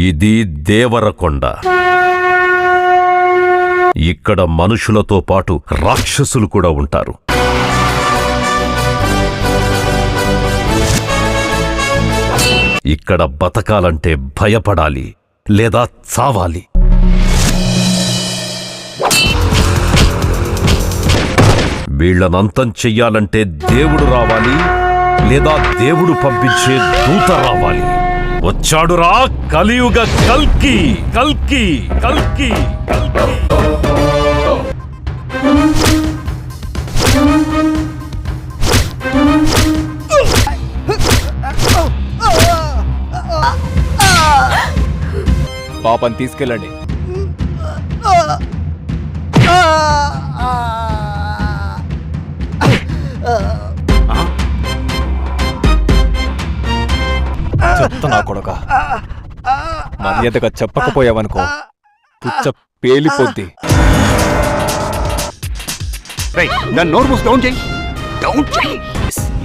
ఇది దేవరకొండ. ఇక్కడ మనుషులతో పాటు రాక్షసులు కూడా ఉంటారు. ఇక్కడ బతకాలంటే భయపడాలి లేదా చావాలి. వీళ్లనంతం చెయ్యాలంటే దేవుడు రావాలి లేదా దేవుడు పంపించే దూత రావాలి. వచ్చాడురా కలియుగ కల్కి. కల్కి కల్కి కల్కి. పాపని తీసుకెళ్ళండి. చెప్తున్నా కొడుక, మర్యాదగా చెప్పకపోయావనుకో పుచ్చ పేలిపోద్ది.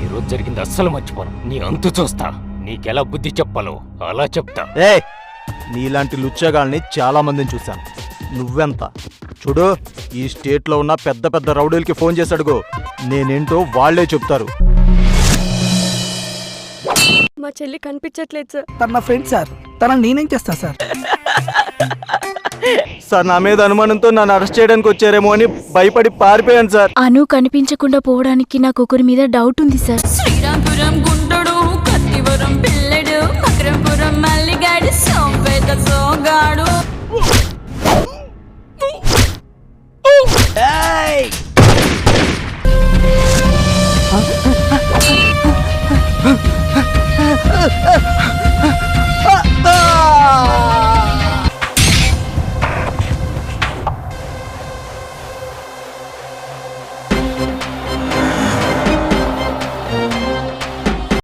ఈరోజు జరిగింది అస్సలు మర్చిపోను. నీ అంతు చూస్తా. నీకెలా బుద్ధి చెప్పాలో అలా చెప్తా. నీలాంటి లుచ్చగాల్ని చాలా మందిని చూశాను. నువ్వెంత? చూడు, ఈ స్టేట్లో ఉన్న పెద్ద పెద్ద రౌడీలకి ఫోన్ చేసి అడుగు, నేనేంటో వాళ్లే చెప్తారు. మా చెల్లి కనిపించట్లేదు సార్. తన నా ఫ్రెండ్ సార్. తనని నేనేం చేస్తా సార్? సార్, నా మీద అనుమానంతో నన్ను అరెస్ట్ చేయడానికి వచ్చారేమో అని భయపడి పారిపోయాను సార్. అను కనిపించకుండా పోవడానికి నాకు ఒకరి మీద డౌట్ ఉంది సార్. శ్రీరాంపురం గుండడు, కత్తివరం పిల్లడు, మకరంపురం మల్లిగాడు, సోంపేట సోగాడు.